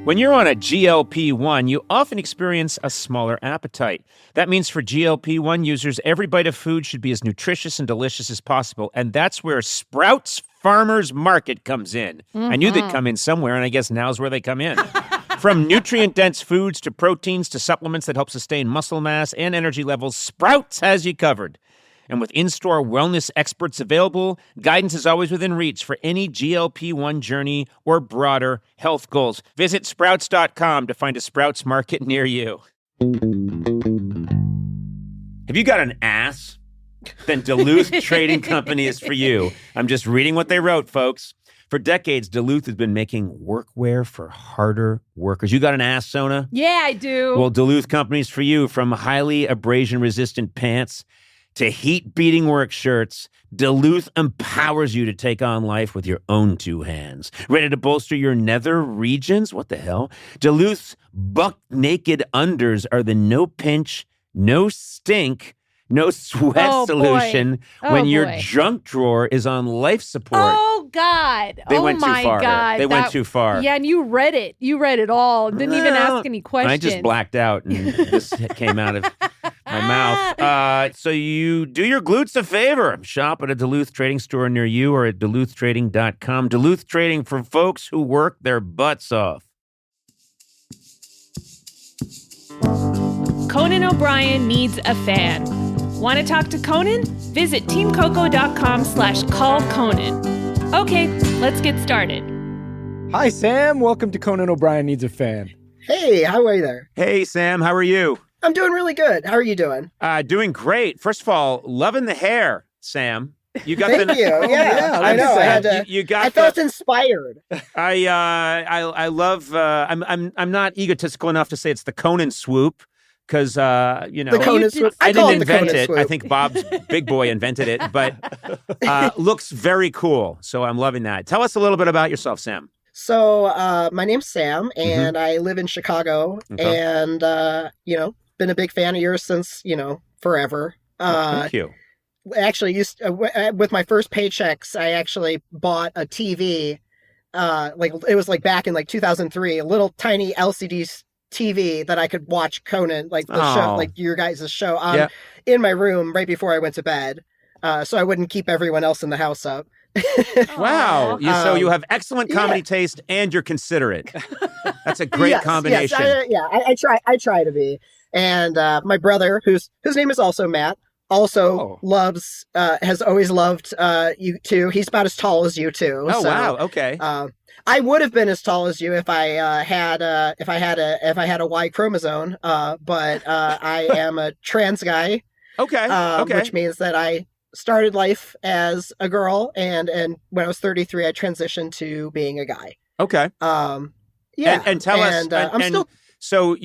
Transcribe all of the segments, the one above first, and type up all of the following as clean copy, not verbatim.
When you're on a GLP-1, you often experience a smaller appetite. That means for GLP-1 users, every bite of food should be as nutritious and delicious as possible. And that's where Sprouts Farmers Market comes in. I knew they'd come in somewhere, and I guess now's where they come in. From nutrient-dense foods to proteins to supplements that help sustain muscle mass and energy levels, Sprouts has you covered. And with in-store wellness experts available, guidance is always within reach for any GLP-1 journey or broader health goals. Visit Sprouts.com to find a Sprouts Market near you. Have you got an ass? Then Duluth Trading Company is for you. I'm just reading what they wrote, folks. For decades, Duluth has been making workwear for harder workers. You got an ass, Sona? Yeah, I do. Well, Duluth Company's for you. From highly abrasion-resistant pants to heat-beating work shirts, Duluth empowers you to take on life with your own two hands. Ready to bolster your nether regions? What the hell? Duluth's buck-naked unders are the no-pinch, no stink, no sweat solution when your junk drawer is on life support. Oh, God. They went too far. God. They went too far. Yeah, and you read it. You read it all. Didn't even ask any questions. I just blacked out, and this came out of my mouth. So you do your glutes a favor. Shop at a Duluth Trading store near you or at duluthtrading.com. Duluth Trading for folks who work their butts off. Conan O'Brien needs a fan. Want to talk to Conan? Visit teamcoco.com/callconan. Okay, let's get started. Hi, Sam. Welcome to Conan O'Brien Needs a Fan. Hey, how are you there? Hey, Sam. How are you? I'm doing really good. How are you doing? Doing great. First of all, loving the hair, Sam. You got Thank you. Yeah, I know. I had to. You got. I felt inspired. I love. I'm not egotistical enough to say it's the Conan swoop. Because, the Conan swoop. I didn't invent it. I think Bob's big boy invented it, but looks very cool. So I'm loving that. Tell us a little bit about yourself, Sam. So my name's Sam, and I live in Chicago, and, been a big fan of yours since, forever. Thank you. Actually, with my first paychecks, I actually bought a TV. It was back in 2003, a little tiny LCD TV that I could watch Conan, show, your guys' show on in my room right before I went to bed, so I wouldn't keep everyone else in the house up. Wow! So you have excellent comedy taste, and you're considerate. That's a great combination. Yes, I try to be. And my brother, whose name is also Matt, also has always loved you too. He's about as tall as you too. Oh, so, wow! Okay. I would have been as tall as you if I had a Y chromosome, but I am a trans guy. Okay. Which means that I started life as a girl, and when I was 33, I transitioned to being a guy. Okay. Yeah. And tell us. I'm still. So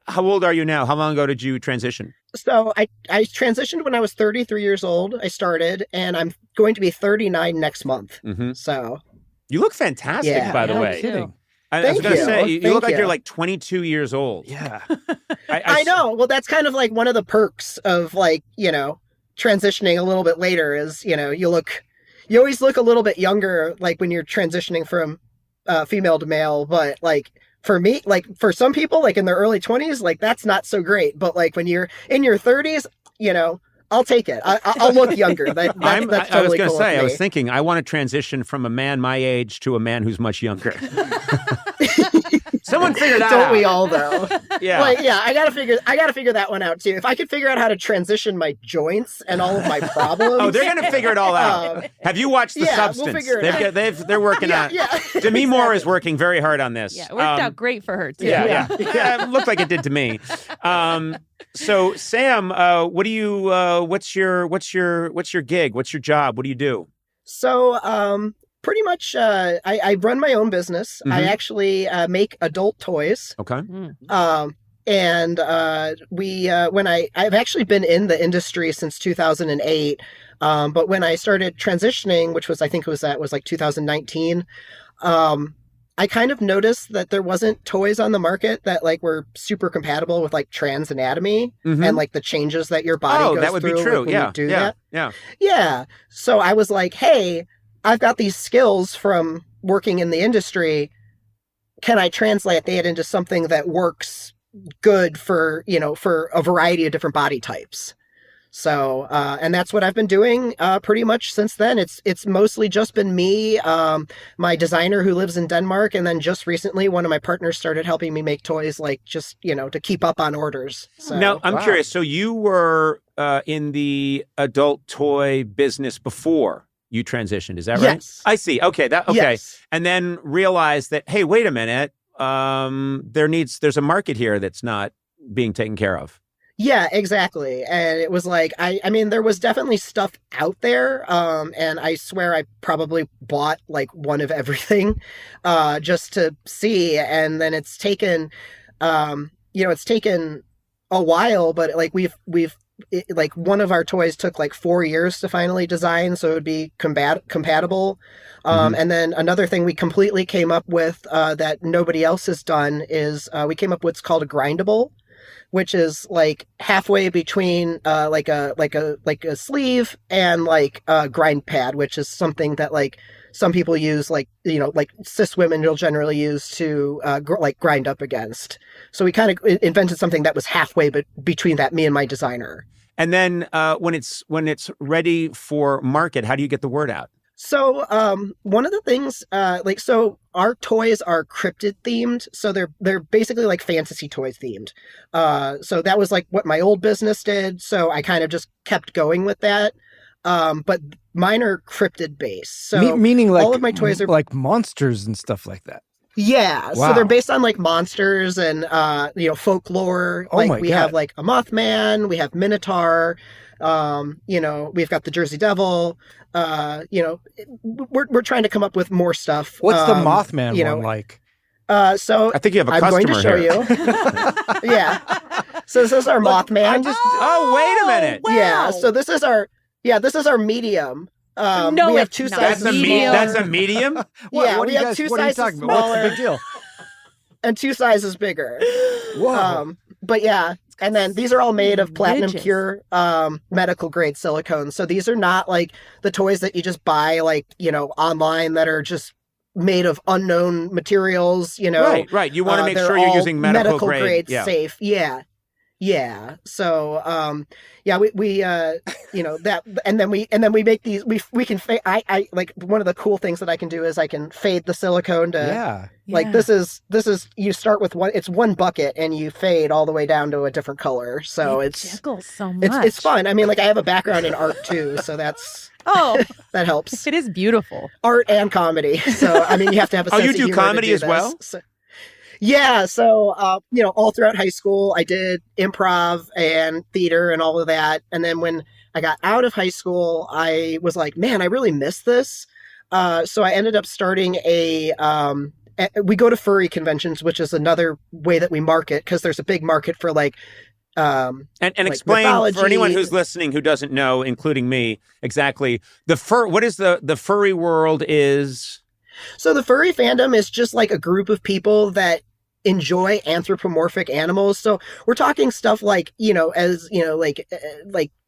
how old are you now? How long ago did you transition? So I transitioned when I was 33 years old. I started, and I'm going to be 39 next month. Mm-hmm. So. You look fantastic, by the way. Kidding. I was going to say, you look like you're 22 years old. Yeah. I know. Well, that's kind of one of the perks of transitioning a little bit later is, you always look a little bit younger, when you're transitioning from female to male. But for me, for some people, in their early 20s, that's not so great. But when you're in your 30s, I'll take it. I'll look younger. That's totally I was going to cool say, with I was me. thinking, I want to transition from a man my age to a man who's much younger. Someone figure that out. Don't we all, though? Yeah. I gotta figure that one out too. If I could figure out how to transition my joints and all of my problems. Oh, they're going to figure it all out. Have you watched The Substance? We'll figure it out. They're working on. Demi Moore is working very hard on this. Yeah, it worked out great for her too. Yeah. It looked like it did to me. So Sam, what do you? What's your gig? What's your job? What do you do? So, pretty much, I run my own business. Mm-hmm. I actually make adult toys. Okay. And I've actually been in the industry since 2008. But when I started transitioning, which was, I think was 2019, I kind of noticed that there wasn't toys on the market that were super compatible with trans anatomy and the changes that your body goes that would through. Be true. When you do that. Yeah. So I was like, hey, I've got these skills from working in the industry. can I translate that into something that works good for, for a variety of different body types. So, and that's what I've been doing pretty much since then. It's mostly just been me, my designer who lives in Denmark, and then just recently one of my partners started helping me make toys, like just, to keep up on orders. So, now, I'm curious. So you were in the adult toy business before you transitioned, is that right? Yes. I see. Okay. Okay. Yes. And then realized that, hey, wait a minute. There's a market here that's not being taken care of. Yeah, exactly. And it was like, I mean, there was definitely stuff out there. And I swear I probably bought like one of everything, just to see. And then it's taken, it's taken a while, but like like one of our toys took like 4 years to finally design. So it would be compatible. And then another thing we completely came up with, that nobody else has done is, we came up with what's called a grindable, which is like halfway between like a sleeve and like a grind pad, which is something that like some people use, like like cis women will generally use to like grind up against. So we kind of invented something that was halfway between that, me and my designer. And then when it's ready for market, how do you get the word out? So, one of the things, so our toys are cryptid-themed. So they're basically like fantasy toys themed. So that was like what my old business did. So I kind of just kept going with that. But mine are cryptid-based. So meaning like all of my toys are like monsters and stuff like that. Yeah. Wow. So they're based on like monsters and, folklore. Oh like my we God. have like a Mothman, we have Minotaur, we've got the Jersey Devil. We're trying to come up with more stuff. What's the Mothman one like? So I think you have a I'm customer going to show here. you. Yeah. So this is our Mothman. Oh, wait a minute. Wow. Yeah. So this is our medium. No, we have it's two not. sizes Medium. That's a medium? Yeah, what we have two what are you sizes talking about? What's the smaller. big deal? And two sizes bigger. Whoa. But yeah, and then these are all made of platinum Religious. pure medical grade silicone. So these are not like the toys that you just buy like, online that are just made of unknown materials, Right. You want to make they're sure you're all using medical grade. Yeah. safe. Yeah. So, we that, and then we make these, we can fade. I like one of the cool things that I can do is I can fade the silicone to, Yeah. like Yeah. this is, you start with it's one bucket and you fade all the way down to a different color. So It it's jiggles so much. it's fun. I mean, like I have a background in art too, so that helps. It is beautiful. Art and comedy. So I mean, you have to have a Oh, sense you of do humor to comedy do as this. well? So, yeah, so all throughout high school, I did improv and theater and all of that. And then when I got out of high school, I was like, man, I really miss this. So I ended up starting we go to furry conventions, which is another way that we market, because there's a big market for like And like explain mythology. for anyone who's listening who doesn't know, including me, exactly what is the furry world is. So the furry fandom is just like a group of people that enjoy anthropomorphic animals. So we're talking stuff like,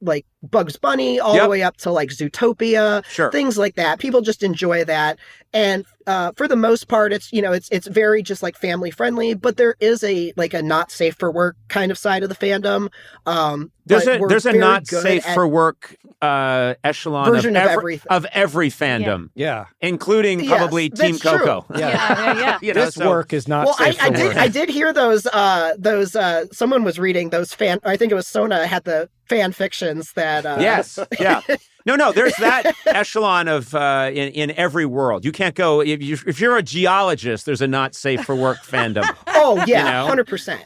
like Bugs Bunny all the way up to like Zootopia, Sure. things like that. People just enjoy that. And for the most part, it's very just like family friendly, but there is a not safe for work kind of side of the fandom. There's but a we're not very good safe at for work echelon version of every fandom, Yeah. including Yes, probably Team that's true. Coco. Yeah. This work is not Well, safe for work. I did hear those someone was reading those I think it was Sona had the fan fictions that Yes. Yeah. No. There's that echelon of in every world. You can't go if you're a geologist. There's a not safe for work fandom. Oh yeah, 100%.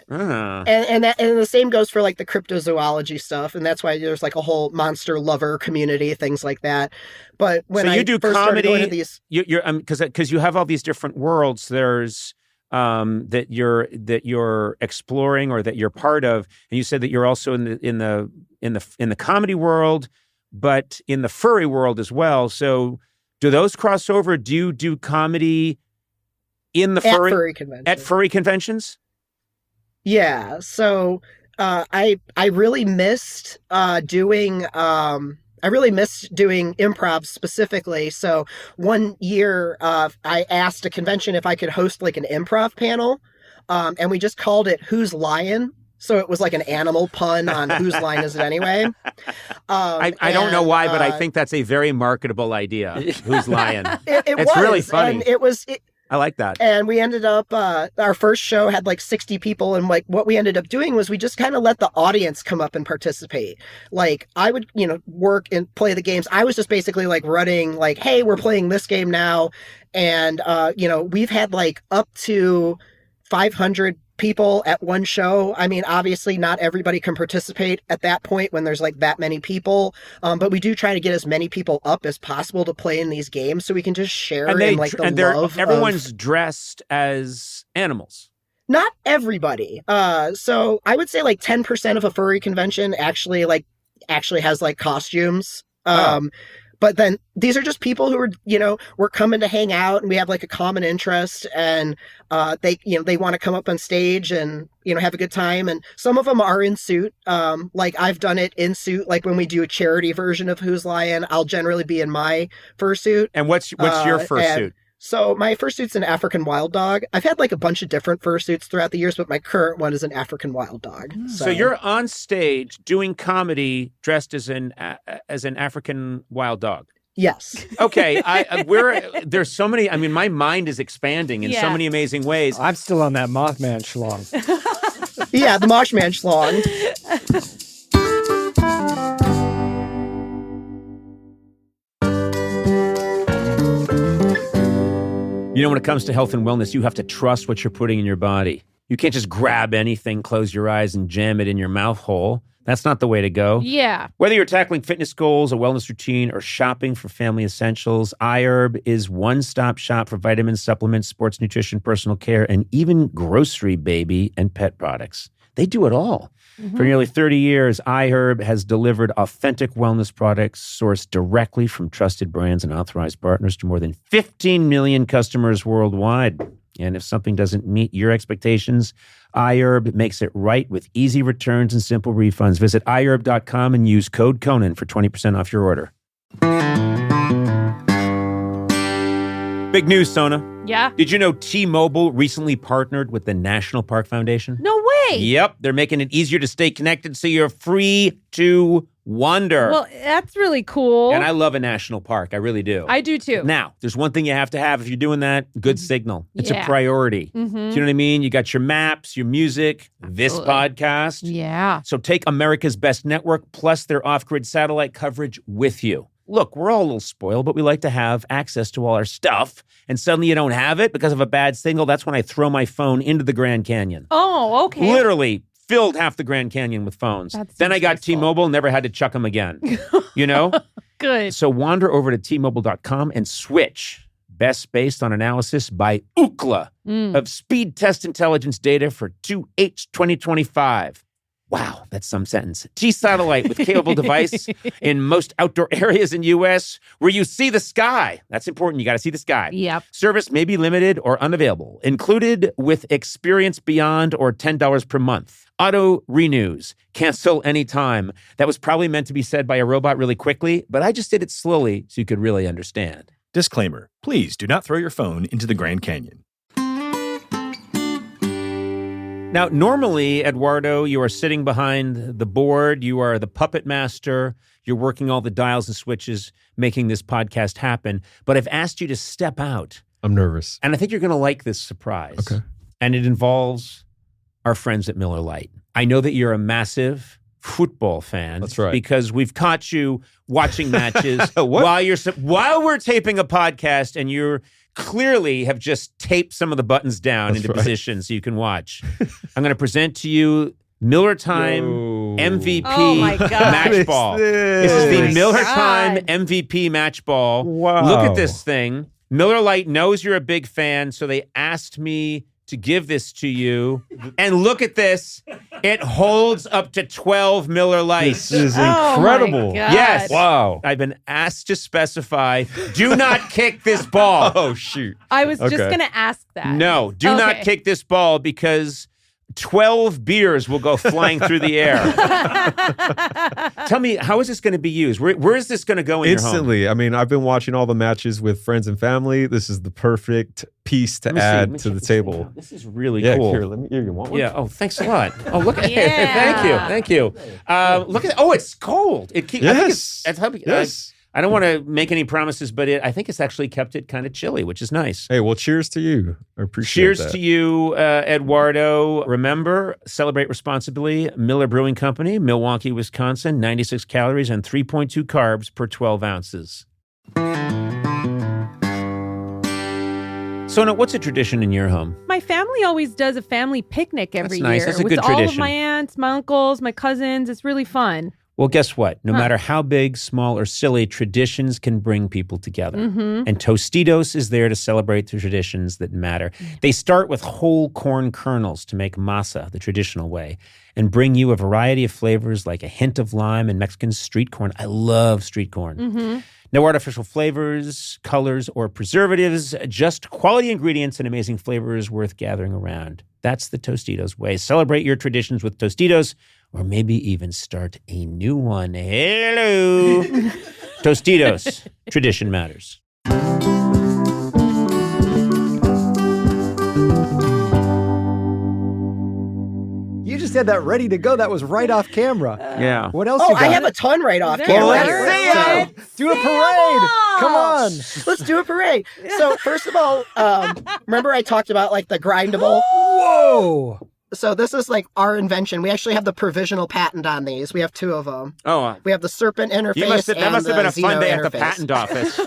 And the same goes for like the cryptozoology stuff, and that's why there's like a whole monster lover community, things like that. But when you do first started going comedy, to these, you're because you have all these different worlds. There's that you're exploring or that you're part of, and you said that you're also in the comedy world, but in the furry world as well. So do those cross over? Do you do comedy in the furry convention. at furry conventions? Yeah. So I really missed doing I really miss doing improv specifically. So one year, I asked a convention if I could host like an improv panel, and we just called it "Who's Lion." So it was like an animal pun on whose line is it anyway? I don't know why, but I think that's a very marketable idea. Who's lying? It's was really funny. And I like that. And we ended up, our first show had like 60 people. And like what we ended up doing was we just kind of let the audience come up and participate. Like I would, work and play the games. I was just basically like running like, hey, we're playing this game now. And, we've had like up to 500 people at one show. I mean, obviously not everybody can participate at that point when there's like that many people. But we do try to get as many people up as possible to play in these games so we can just share in like the love. Everyone's dressed as animals. Not everybody. So I would say like 10% of a furry convention actually has like costumes. But then these are just people who are, we're coming to hang out and we have like a common interest and they want to come up on stage and, have a good time. And some of them are in suit. Like I've done it in suit. Like when we do a charity version of Who's Lion, I'll generally be in my fursuit. And what's your fursuit? So my fursuit's an African wild dog. I've had like a bunch of different fursuits throughout the years, but my current one is an African wild dog. So you're on stage doing comedy dressed as an African wild dog. Yes. Okay. There's so many. I mean, my mind is expanding in so many amazing ways. I'm still on that Mothman schlong. Yeah, the Mothman schlong. When it comes to health and wellness, you have to trust what you're putting in your body. You can't just grab anything, close your eyes, and jam it in your mouth hole. That's not the way to go. Yeah. Whether you're tackling fitness goals, a wellness routine, or shopping for family essentials, iHerb is one-stop shop for vitamins, supplements, sports nutrition, personal care, and even grocery, baby, and pet products. They do it all. For nearly 30 years, iHerb has delivered authentic wellness products sourced directly from trusted brands and authorized partners to more than 15 million customers worldwide. And if something doesn't meet your expectations, iHerb makes it right with easy returns and simple refunds. Visit iHerb.com and use code Conan for 20% off your order. Big news, Sona. Yeah. Did you know T-Mobile recently partnered with the National Park Foundation? No way. Yep. They're making it easier to stay connected so you're free to wander. Well, that's really cool. And I love a national park. I really do. I do too. Now, there's one thing you have to have if you're doing that, good signal. It's a priority. Do you know what I mean? You got your maps, your music, this podcast. Yeah. So take America's Best Network plus their off-grid satellite coverage with you. Look, we're all a little spoiled, but we like to have access to all our stuff. And suddenly you don't have it because of a bad signal. That's when I throw my phone into the Grand Canyon. Oh, okay. Literally filled half the Grand Canyon with phones. Then I got T-Mobile, never had to chuck them again. Good. So wander over to T-Mobile.com and switch. Best based on analysis by Ookla of speed test intelligence data for 2H 2025. Wow, that's some sentence. T-Satellite with capable device in most outdoor areas in U.S. where you see the sky. That's important. You got to see the sky. Yep. Service may be limited or unavailable. Included with Experience Beyond or $10 per month. Auto renews. Cancel anytime. That was probably meant to be said by a robot really quickly, but I just did it slowly so you could really understand. Disclaimer. Please do not throw your phone into the Grand Canyon. Now, normally, Eduardo, you are sitting behind the board. You are the puppet master. You're working all the dials and switches, making this podcast happen. But I've asked you to step out. I'm nervous. And I think you're going to like this surprise. Okay. And it involves our friends at Miller Lite. I know that you're a massive football fan. That's right. Because we've caught you watching matches while we're taping a podcast, and you're clearly have just taped some of the buttons down into position so you can watch. I'm going to present to you Miller Time MVP match ball. This is the Miller Time MVP match ball. Wow. Look at this thing. Miller Lite knows you're a big fan, so they asked me to give this to you. And look at this. It holds up to 12 Miller Lights. This is incredible. Oh my God. Yes. Wow. I've been asked to specify, do not kick this ball. Oh, shoot. I was just Okay. going to ask that. No, do not kick this ball because 12 beers will go flying through the air. Tell me, how is this going to be used? Where is this going to go in Instantly. your home? I mean, I've been watching all the matches with friends and family. This is the perfect piece to add to the table. This is really Yeah, cool. here, you want one? Yeah. Oh, thanks a lot. Oh, look at Yeah. Thank you. Look at it. Oh, it's cold. It keeps. Yes. Yes. I don't want to make any promises, but I think it's actually kept it kind of chilly, which is nice. Hey, well, cheers to you. I appreciate Cheers that. to you, Eduardo. Remember, celebrate responsibly. Miller Brewing Company, Milwaukee, Wisconsin, 96 calories and 3.2 carbs per 12 ounces. Sona, what's a tradition in your home? My family always does a family picnic every That's nice. year That's a with good all of tradition. my aunts, my uncles, my cousins. It's really fun. Well, guess what? No matter how big, small, or silly, traditions can bring people together. And Tostitos is there to celebrate the traditions that matter. They start with whole corn kernels to make masa the traditional way and bring you a variety of flavors like a hint of lime and Mexican street corn. I love street corn. No artificial flavors, colors, or preservatives, just quality ingredients and amazing flavors worth gathering around. That's the Tostitos way. Celebrate your traditions with Tostitos, or maybe even start a new one. Hello. Tostitos. Tradition matters. You just had that ready to go. That was right off camera. Yeah. What else Oh, you got? I have a ton right off There camera. we here, go. so- Do a parade. Come on. Let's do a parade. So first of all, remember I talked about like the grindable? Whoa. So this is like our invention. We actually have the provisional patent on these. We have two of them. Oh, We have the serpent interface. that must have been a fun day at the patent office.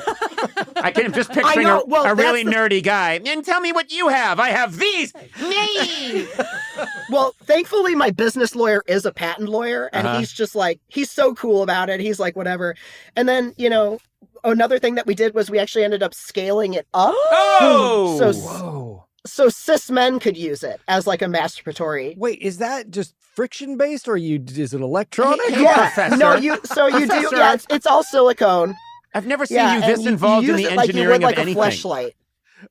I am just picturing know. Well, a really that's nerdy guy. And tell me what you have. I have these. Me. Well, thankfully, my business lawyer is a patent lawyer, and he's just like, he's so cool about it. He's like, whatever. And then, another thing that we did was we actually ended up scaling it up. Oh! Whoa. So cis men could use it as like a masturbatory. Wait, is that just friction based or is it electronic? Professor. No, you do. Professor. Yeah, it's all silicone. I've never seen Yeah, you and this involved in use the it like you engineering would like of anything. a fleshlight.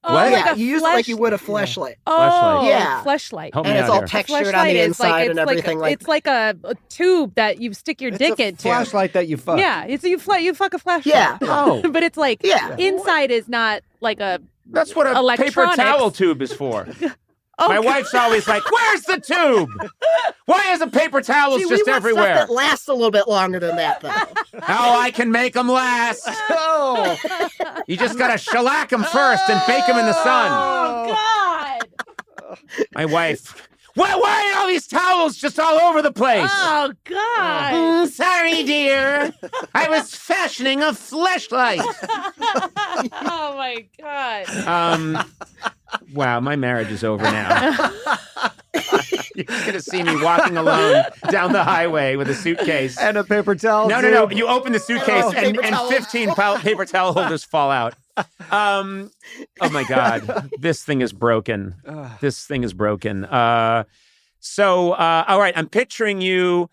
Oh, What? like Yeah, a you use it like you would a flesh- fleshlight. Oh, Yeah. fleshlight. Help me And it's out all here. textured on Fleshlight the is inside and it's everything like it's like a tube that you stick your dick It's a into. flashlight that you fuck. Yeah, it's you fuck a flashlight. Yeah. Oh. but it's like Yeah. inside is not like a That's what a paper Electronics. towel tube is for. oh, My wife's always like, "Where's the tube? Why is a paper towels See, we just want everywhere?" stuff that lasts a little bit longer than that, though. Oh, I can make them last. Oh. You just gotta shellac them first and bake them in the sun. Oh God! My wife. Why are all these towels just all over the place? Oh God! Sorry, dear. I was fashioning a fleshlight. Oh my God! Wow, my marriage is over now. You're gonna see me walking alone down the highway with a suitcase. And a paper towel. No. tube. You open the suitcase Oh, and paper towel. 15 paper towel holders fall out. Oh my God, this thing is broken. This thing is broken. All right, I'm picturing you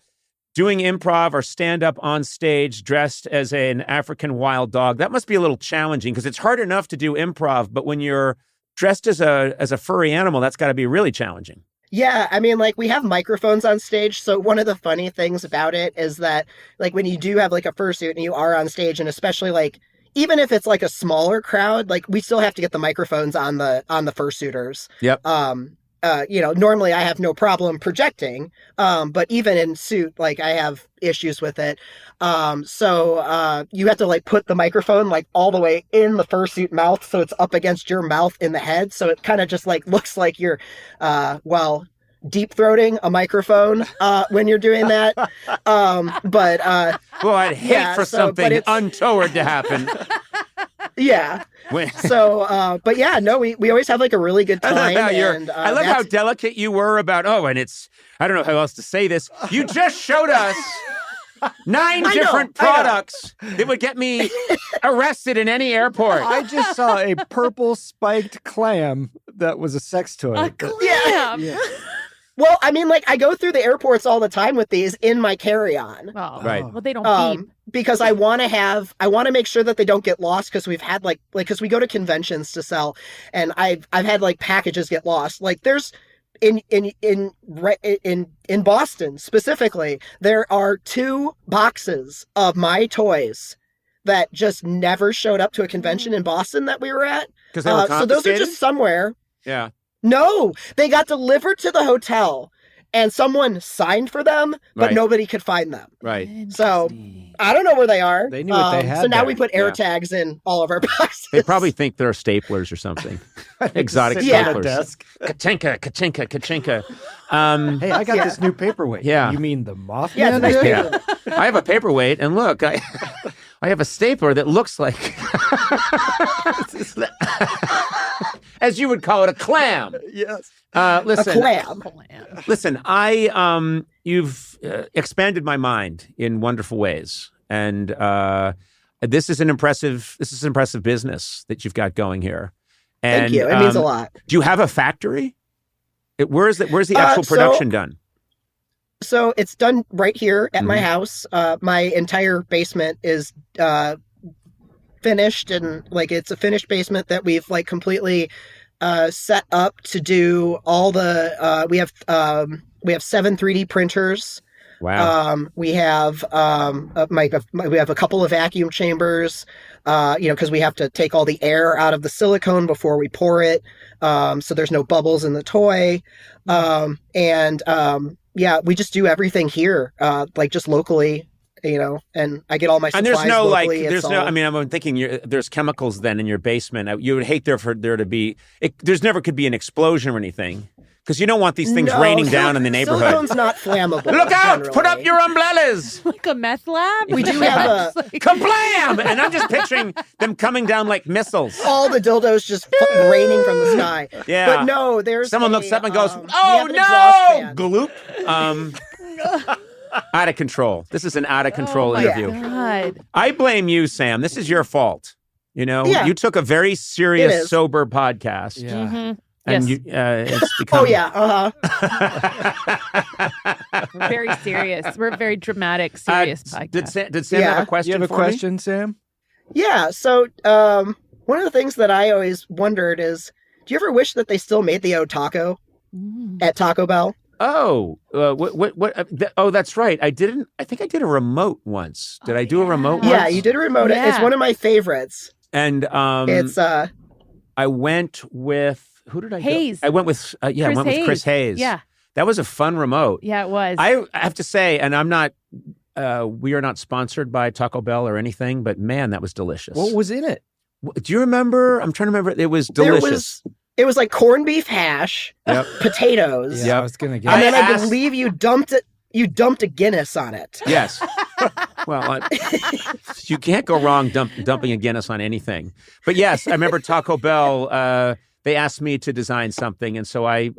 doing improv or stand up on stage dressed as an African wild dog. That must be a little challenging because it's hard enough to do improv, but when you're dressed as a furry animal, that's got to be really challenging. Yeah, I mean, like, we have microphones on stage, so one of the funny things about it is that, like, when you do have, like, a fursuit and you are on stage, and especially, like, even if it's, like, a smaller crowd, like, we still have to get the microphones on the fursuiters. Yep. Normally I have no problem projecting, but even in suit, like, I have issues with it. So you have to, like, put the microphone, like, all the way in the fursuit mouth, so it's up against your mouth in the head, so it kind of just, like, looks like you're, deep throating a microphone when you're doing that. Well, I'd hate Yeah, for so, but something it's- untoward to happen. Yeah. When- So, but yeah, no, we always have like a really good I love time. how And, I love how that's- delicate you were about, and it's, I don't know how else to say this. You just showed us 9 I know, different I know. products that would get me arrested in any airport. I just saw a purple spiked clam that was a sex toy. A clam. Yeah. Well, I mean, like, I go through the airports all the time with these in my carry-on. Oh, Right. Well, they don't beep. Because I want to make sure that they don't get lost, because we've had because we go to conventions to sell, and I've had like packages get lost. Like, there's in Boston specifically, there are 2 boxes of my toys that just never showed up to a convention in Boston that we were at. Because they were So those are confiscated? just somewhere. Yeah. No, they got delivered to the hotel, and someone signed for them, but Right. nobody could find them. Right. So I don't know where they are. They knew what they had So now there. we put air Yeah. tags in all of our boxes. They probably think they're staplers or something. Exotic Sit on a staplers. desk. Kachinka, kachinka, kachinka. Hey, I got this new paperweight. Yeah. You mean the Mothman? Yeah, it's a nice did? paper. I have a paperweight, and look, I have a stapler that looks like, as you would call it, a clam. Yes. A Listen, clam. listen, you've expanded my mind in wonderful ways, and this is an impressive business that you've got going here. And, Thank you. It means a lot. Do you have a factory? Where's the actual So- production done? So it's done right here at my Mhm. house. My entire basement is finished, and like it's a finished basement that we've like completely set up to do all the. We have 7 3D printers. Wow. We have we have a couple of vacuum chambers. Because we have to take all the air out of the silicone before we pour it, so there's no bubbles in the toy. Yeah, we just do everything here, like just locally, and I get all my supplies And there's no locally. like, It's there's no. all- I mean, I'm thinking there's chemicals then in your basement. You would hate for there to be. There's never could be an explosion or anything because you don't want these things No, raining down in the neighborhood. Silicone's not flammable. Look out! generally. Put up your umbrellas! Like a meth lab? We do have a- It's like- Kablam! And I'm just picturing them coming down like missiles. all the dildos just raining from the sky. Yeah. But no, there's Someone looks up and goes, we "Oh have an exhaust no!" fan. Gloop. Out of control. This is an out of control Oh my interview. God. I blame you, Sam. This is your fault. Yeah. You took a very It serious, is. sober podcast, Yeah. Mhm. and Yes. it's become. Oh yeah, We're very serious. We're a very dramatic, serious podcast. Did Sam Yeah. have a question? You have a for me? question, Sam? yeah. So one of the things that I always wondered is, do you ever wish that they still made the Otaco Mm. at Taco Bell? Oh, that's right. I think I did a remote once. Did I do a remote yeah. once? Yeah, you did a remote. Yeah. It's one of my favorites. And It's I went with who did I Hayes. go? I went with I Chris went with Chris Hayes. Yeah. That was a fun remote. Yeah, it was. I have to say, and I'm not. We are not sponsored by Taco Bell or anything, but man, that was delicious. What was in it? Do you remember? I'm trying to remember. It was there delicious. it was like corned beef hash, Yep. potatoes, Yeah, I was gonna get. and then I asked- believe you dumped it. You dumped a Guinness on it. Yes. Well, you can't go wrong dumping a Guinness on anything. But yes, I remember Taco Bell. They asked me to design something, and so I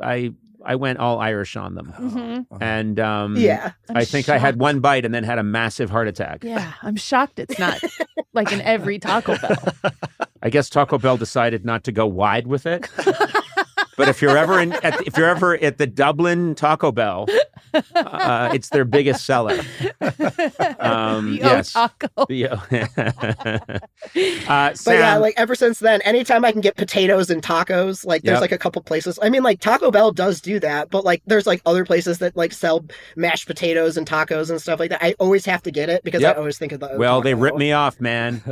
went all Irish on them. Mhm. And Yeah. I think I had one bite and then had a massive heart attack. Yeah, I'm shocked it's not like in every Taco Bell. I guess Taco Bell decided not to go wide with it. But if you're ever at the Dublin Taco Bell, it's their biggest seller. The Yes. Otaco. But Sam, yeah, like ever since then, anytime I can get potatoes and tacos, like there's Yep. like a couple places. I mean, like Taco Bell does do that, but like there's like other places that like sell mashed potatoes and tacos and stuff like that. I always have to get it because Yep. I always think of the well, they Otaco. ripped me off, man.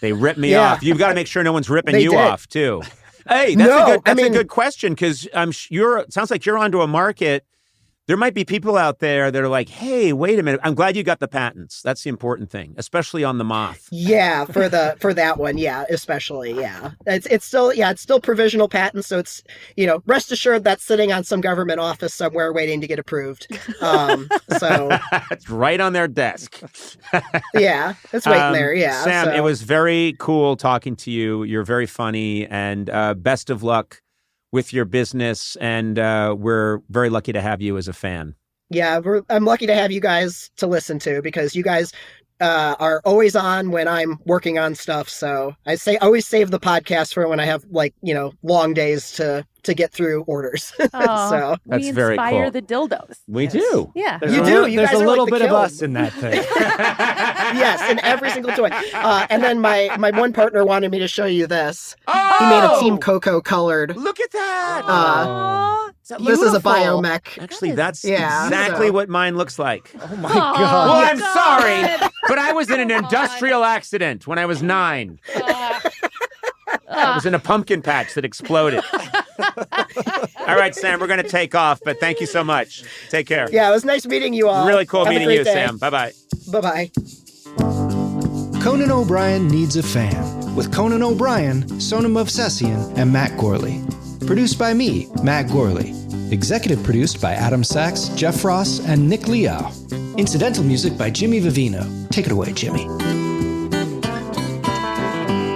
They ripped me Yeah. off. You've got to make sure no one's ripping They you did. off too. Hey, No, that's I mean- a good question because it sounds like you're onto a market. There might be people out there that are like, "Hey, wait a minute! I'm glad you got the patents. That's the important thing, especially on the moth." Yeah, for that one, yeah, especially, yeah. It's still provisional patent, so it's rest assured that's sitting on some government office somewhere waiting to get approved. So It's right on their desk. yeah, it's waiting there. Yeah, Sam, so. it was very cool talking to you. You're very funny, and best of luck with your business. And we're very lucky to have you as a fan. Yeah, I'm lucky to have you guys to listen to because you guys are always on when I'm working on stuff. So I always save the podcast for when I have long days to to get through orders. Oh, So That's we very inspire cool. the dildos. We do. Yeah. There's You a do. little- You There's guys a are little like the bit of kiln. us in that thing. yes, in every single toy. And then my one partner wanted me to show you this. Oh! He made a Team Coco colored. Look at that. Aw. This is a Beautiful. biomech. Actually, That is- that's Yeah, exactly so- what mine looks like. Oh my Aw. God. Well, Oh, I'm God. sorry, but I was in an industrial accident when I was 9. I was in a pumpkin patch that exploded. All right, Sam, we're going to take off, but thank you so much. Take care. Yeah, it was nice meeting you all. Really cool Have a meeting great you, day. Sam. Bye-bye. Bye-bye. Conan O'Brien Needs a Fan with Conan O'Brien, Sonam Movsesian, and Matt Gorley. Produced by me, Matt Gorley. Executive produced by Adam Sachs, Jeff Ross, and Nick Liao. Incidental music by Jimmy Vivino. Take it away, Jimmy.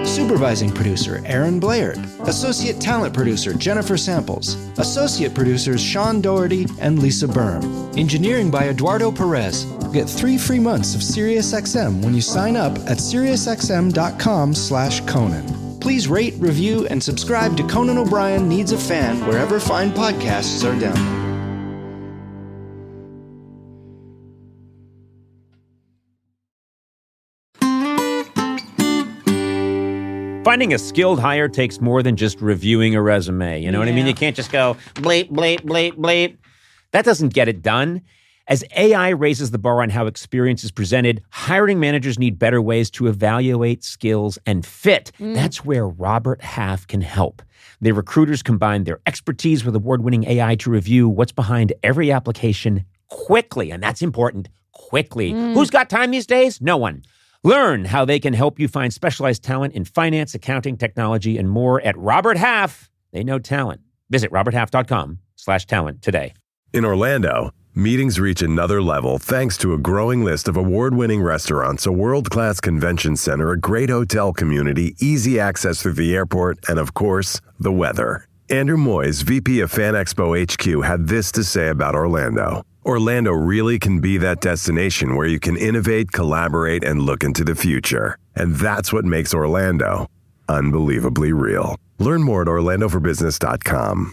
Supervising producer Aaron Blaird. Associate talent producer Jennifer Samples. Associate producers Sean Doherty and Lisa Byrne. Engineering by Eduardo Perez. Get 3 free months of SiriusXM when you sign up at SiriusXM.com/Conan. Please rate, review, and subscribe to Conan O'Brien Needs a Fan wherever fine podcasts are downloaded. Finding a skilled hire takes more than just reviewing a resume. You know what I mean? You can't just go bleep, bleep, bleep, bleep. That doesn't get it done. As AI raises the bar on how experience is presented, hiring managers need better ways to evaluate skills and fit. That's where Robert Half can help. Their recruiters combine their expertise with award-winning AI to review what's behind every application quickly, and that's important, quickly. Who's got time these days? No one. Learn how they can help you find specialized talent in finance, accounting, technology, and more at Robert Half. They know talent. Visit roberthalf.com/talent today. In Orlando, meetings reach another level thanks to a growing list of award-winning restaurants, a world-class convention center, a great hotel community, easy access through the airport, and of course, the weather. Andrew Moyes, VP of Fan Expo HQ, had this to say about Orlando. Orlando really can be that destination where you can innovate, collaborate, and look into the future. And that's what makes Orlando unbelievably real. Learn more at orlandoforbusiness.com.